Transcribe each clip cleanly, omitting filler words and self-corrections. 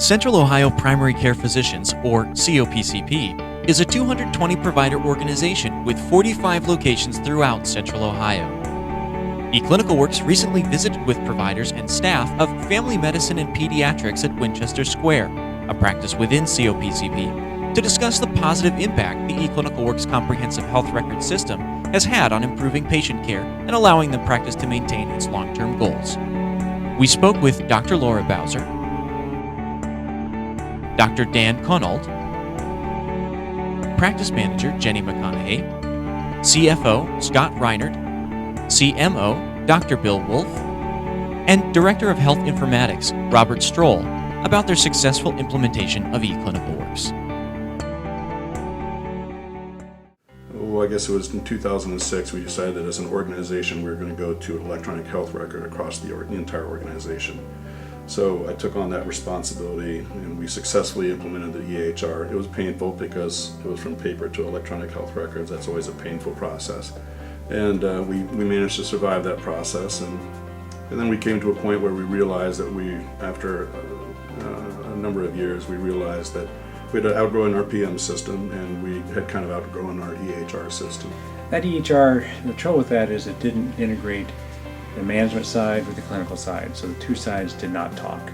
Central Ohio Primary Care Physicians, or COPCP, is a 220 provider organization with 45 locations throughout Central Ohio. eClinicalWorks recently visited with providers and staff of family medicine and pediatrics at Winchester Square, a practice within COPCP, to discuss the positive impact the eClinicalWorks comprehensive health record system has had on improving patient care and allowing the practice to maintain its long-term goals. We spoke with Dr. Laura Bowser, Dr. Dan Connold, Practice Manager Jenny McConaughey, CFO Scott Reinert, CMO Dr. Bill Wolf, and Director of Health Informatics Robert Stroll about their successful implementation of eClinicalWorks. Well, I guess it was in 2006 we decided that as an organization we were going to go to an electronic health record across the entire organization. So I took on that responsibility and we successfully implemented the EHR. It was painful because it was from paper to electronic health records. That's always a painful process. And we managed to survive that process. And then we came to a point where we realized that after a number of years, we realized that we had outgrown our PM system and we had kind of outgrown our EHR system. That EHR, the trouble with that is it didn't integrate the management side with the clinical side, so the two sides did not talk.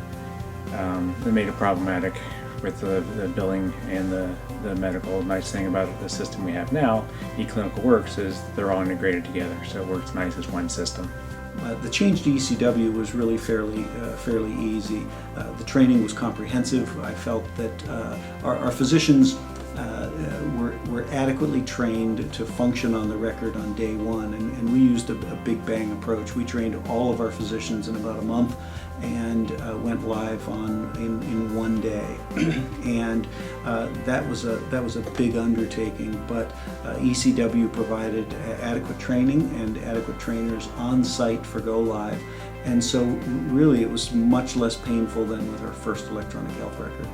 It made it problematic with the billing and the medical. The nice thing about the system we have now, eClinicalWorks, is they're all integrated together, so it works nice as one system. The change to ECW was really fairly easy. The training was comprehensive. I felt that our physicians were adequately trained to function on the record on day one, and we used a big bang approach. We trained all of our physicians in about a month and went live in one day. And that was a big undertaking, but ECW provided adequate training and adequate trainers on site for go live, and so really it was much less painful than with our first electronic health record.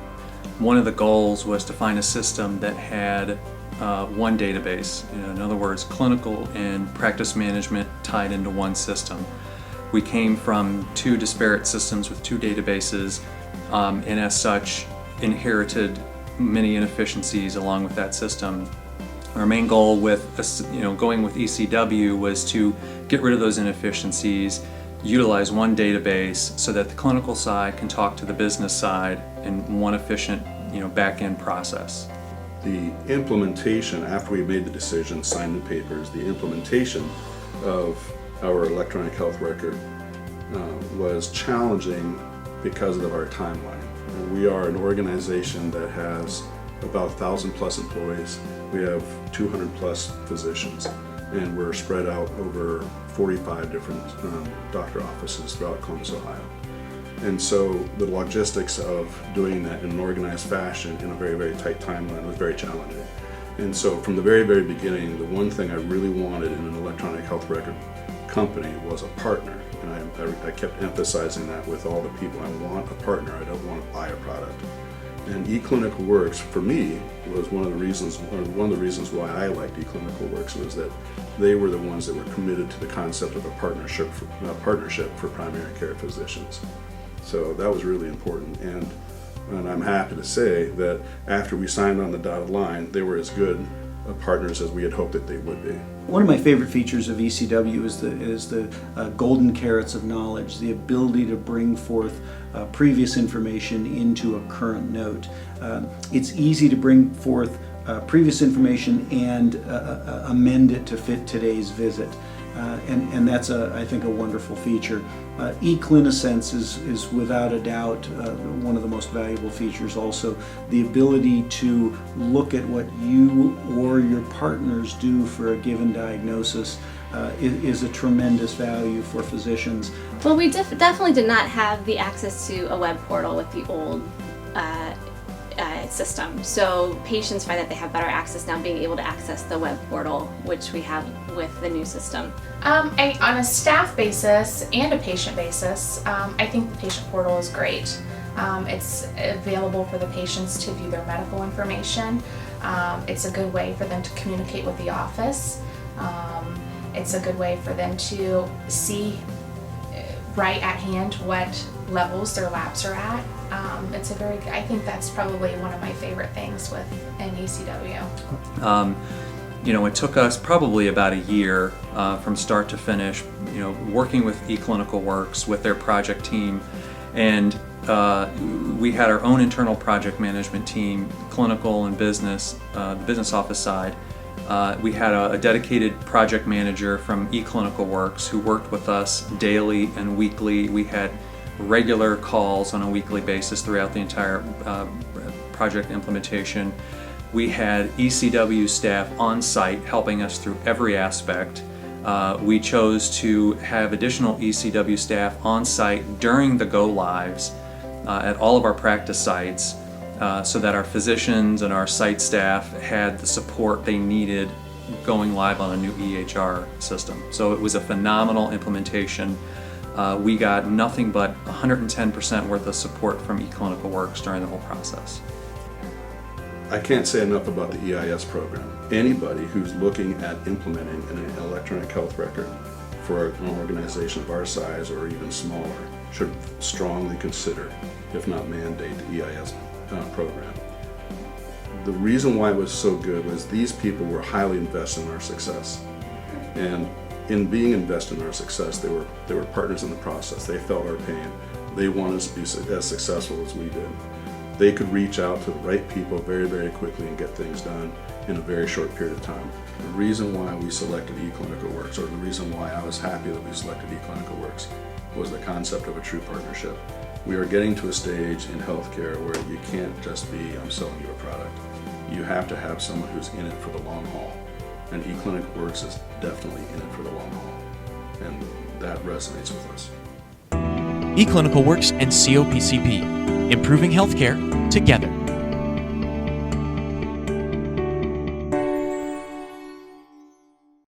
One of the goals was to find a system that had one database. In other words, clinical and practice management tied into one system. We came from two disparate systems with two databases, and as such inherited many inefficiencies along with that system. Our main goal with going with ECW was to get rid of those inefficiencies, utilize one database so that the clinical side can talk to the business side in one efficient back-end process. The implementation, after we made the decision, signed the papers, the implementation of our electronic health record was challenging because of our timeline. We are an organization that has about 1,000 plus employees. We have 200 plus physicians, and we're spread out over 45 different doctor offices throughout Columbus, Ohio. And so the logistics of doing that in an organized fashion in a very, very tight timeline was very challenging. And so from the very, very beginning, the one thing I really wanted in an electronic health record company was a partner. And I kept emphasizing that with all the people. I want a partner, I don't want to buy a product. And eClinicalWorks, for me, was one of the reasons why I liked eClinicalWorks was that they were the ones that were committed to the concept of a partnership for primary care physicians. So that was really important, and I'm happy to say that after we signed on the dotted line, they were as good partners as we had hoped that they would be. One of my favorite features of ECW is the golden carrots of knowledge, the ability to bring forth previous information into a current note. It's easy to bring forth previous information and amend it to fit today's visit. And that's, I think, a wonderful feature. eClinisense is without a doubt one of the most valuable features also. The ability to look at what you or your partners do for a given diagnosis is a tremendous value for physicians. Well, we definitely did not have the access to a web portal with the old system. So patients find that they have better access now, being able to access the web portal, which we have with the new system. On a staff basis and a patient basis, I think the patient portal is great. It's available for the patients to view their medical information. It's a good way for them to communicate with the office. It's a good way for them to see right at hand what levels their labs are at. I think that's probably one of my favorite things with an ECW. It took us probably about a year from start to finish, working with eClinicalWorks with their project team, and we had our own internal project management team, clinical and business, the business office side. We had a dedicated project manager from eClinicalWorks who worked with us daily and weekly. We had regular calls on a weekly basis throughout the entire project implementation. We had ECW staff on site helping us through every aspect. We chose to have additional ECW staff on site during the go-lives at all of our practice sites so that our physicians and our site staff had the support they needed going live on a new EHR system. So it was a phenomenal implementation. We got nothing but 110% worth of support from eClinicalWorks during the whole process. I can't say enough about the EIS program. Anybody who's looking at implementing an electronic health record for an organization of our size or even smaller should strongly consider, if not mandate, the EIS program. The reason why it was so good was these people were highly invested in our success. And in being invested in our success, they were partners in the process. They felt our pain. They wanted us to be as successful as we did. They could reach out to the right people very, very quickly and get things done in a very short period of time. The reason why we selected eClinicalWorks, or the reason why I was happy that we selected eClinicalWorks, was the concept of a true partnership. We are getting to a stage in healthcare where you can't just be, I'm selling you a product. You have to have someone who's in it for the long haul. And eClinicalWorks is definitely in it for the long haul. And that resonates with us. eClinicalWorks and COPCP, improving healthcare together.